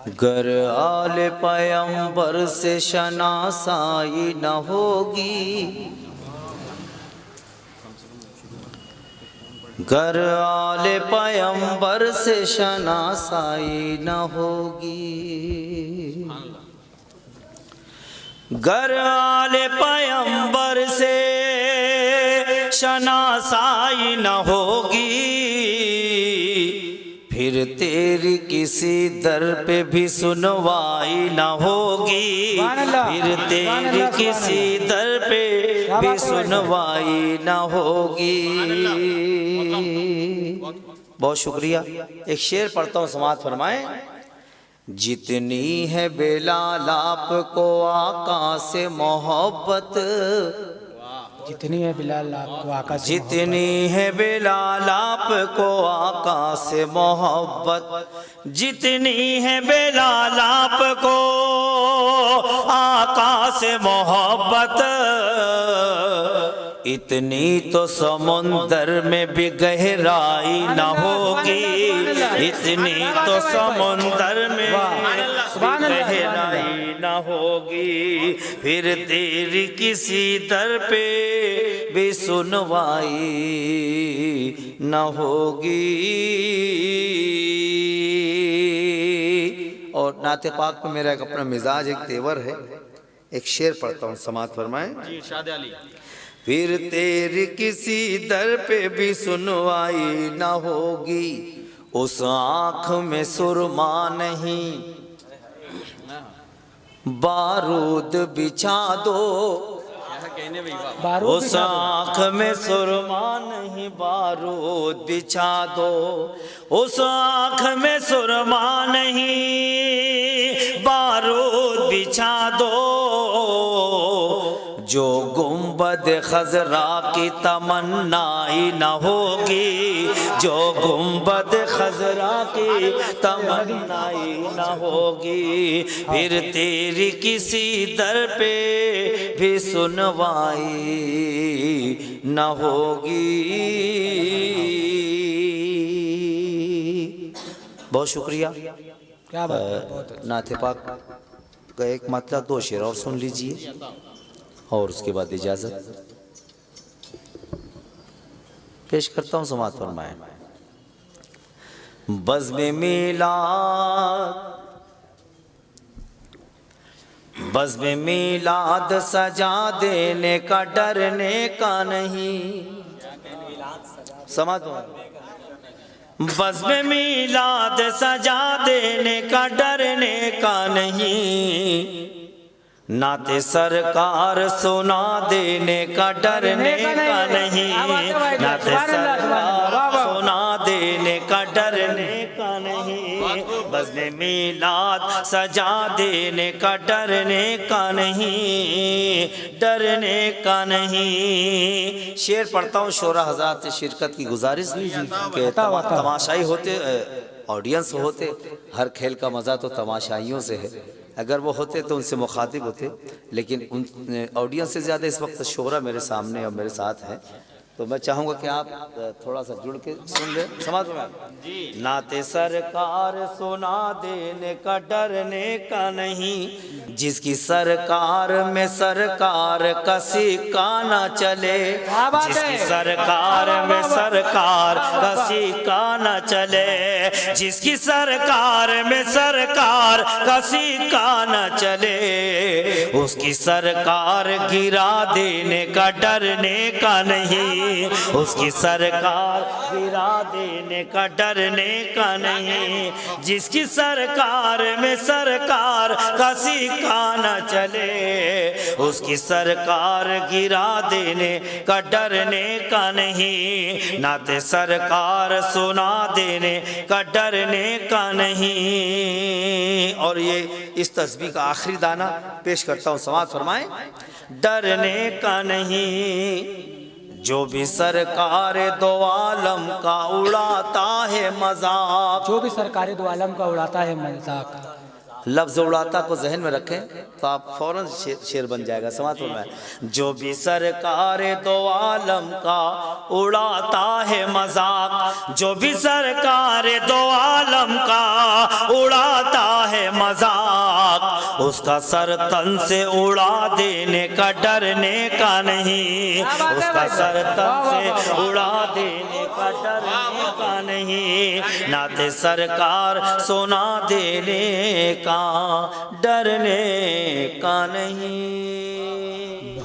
گر آل پیمبر سے شناسائی نہ ہوگی، گر آل پیمبر سے شناسائی نہ ہوگی، گر آل پیمبر سے شناسائی نہ ہوگی، پھر تیری کسی در پہ بھی سنوائی نہ ہوگی، پھر تیری کسی در پہ بھی سنوائی نہ ہوگی۔ بہت شکریہ۔ ایک شعر پڑھتا ہوں، سماعت فرمائیں۔ جتنی ہے بلال آپ کو آقا سے محبت، جتنی ہے بلال آپ کو آقا سے جتنی ہے بلال آپ کو آقا سے محبت، جتنی ہے بلال آپ کو آقا سے محبت، اتنی تو سمندر میں بھی گہرائی نہ ہوگی، اتنی تو سمندر میں گہرائی نہ ہوگی، پھر تیری کسی در پہ بھی سنوائی نہ ہوگی۔ اور نعت پاک میں میرا ایک اپنا مزاج، ایک تیور ہے، ایک شعر پڑھتا ہوں، سماعت فرمائیں۔ پھر تیری کسی در پہ بھی سنوائی نہ ہوگی، اس آنکھ میں سرما نہیں بارود بچھا دو، اس آنکھ میں سرما نہیں بارود بچھا دو، اس آنکھ میں سرما نہیں بارود بچھا دو، جو گنبد خضرا کی تمنائی نہ ہوگی، جو گنبد خضرا کی تمنائی نہ ہوگی، پھر تیری کسی در پہ بھی سنوائی نہ ہوگی۔ بہت شکریہ۔ کیا بات ہے، بہت نعت پاک کا ایک مطلب، دو شعر اور سن لیجئے اور اس کے بعد اجازت پیش کرتا ہوں، سماعت فرمائیں۔ بزم میلاد، بزم میلاد سجا دینے کا ڈرنے کا نہیں، سماعت فرمائیں۔ بزم میلاد سجا دینے کا ڈرنے کا نہیں، نعت سرکار سنا دینے کا ڈرنے کا نہیں، نعت سرکار سنا دینے کا ڈرنے کا نہیں، بزم میلاد سجا دینے کا ڈرنے کا نہیں، ڈرنے کا نہیں۔ شعر پڑھتا ہوں، شعراء حضرات سے شرکت کی گزارش کہ تماشائی ہوتے، آڈینس ہوتے، ہر کھیل کا مزہ تو تماشائیوں سے ہے، اگر وہ ہوتے تو ان سے مخاطب ہوتے، لیکن ان آڈینس سے زیادہ اس وقت شعراء میرے سامنے اور میرے ساتھ ہیں، تو میں چاہوں گا کہ آپ تھوڑا سا جڑ کے سن لیں، سمجھ میں؟ نعت سرکار سنا دینے کا ڈرنے کا نہیں، جس کی سرکار میں سرکار کا سکہ نہ چلے، جس کی سرکار میں سرکار کا سکہ نہ چلے، جس کی سرکار میں سرکار کا سکہ نہ چلے، اس کی سرکار گرا دینے کا ڈرنے کا نہیں، اس کی سرکار گرا دینے کا ڈرنے کا نہیں، جس کی سرکار میں سرکار کا سکہ نہ چلے، اس کی سرکار گرا دینے کا ڈرنے کا نہیں، نعت سرکار سنا دینے کا ڈرنے کا نہیں۔ اور یہ اس تسبیح کا آخری دانہ پیش کرتا ہوں، سماعت فرمائیں۔ ڈرنے کا نہیں، جو بھی سرکار دو عالم کا اڑاتا ہے مذاق، جو بھی سرکار دو عالم کا اڑاتا ہے مذاق، لفظ اڑاتا کو ذہن میں رکھیں تو آپ فوراً شعر بن جائے گا. سماعت فرمائیں. جو بھی سرکار دو عالم کا اڑاتا ہے مذاق, جو بھی سرکار دو عالم کا اڑاتا ہے مذاق, اس کا سر تن سے اڑا دینے کا ڈرنے کا نہیں, اس کا سر تن سے اڑا دینے کا ڈرنے کا نہیں, نعت سرکار سنا دینے کا ڈرنے کا نہیں.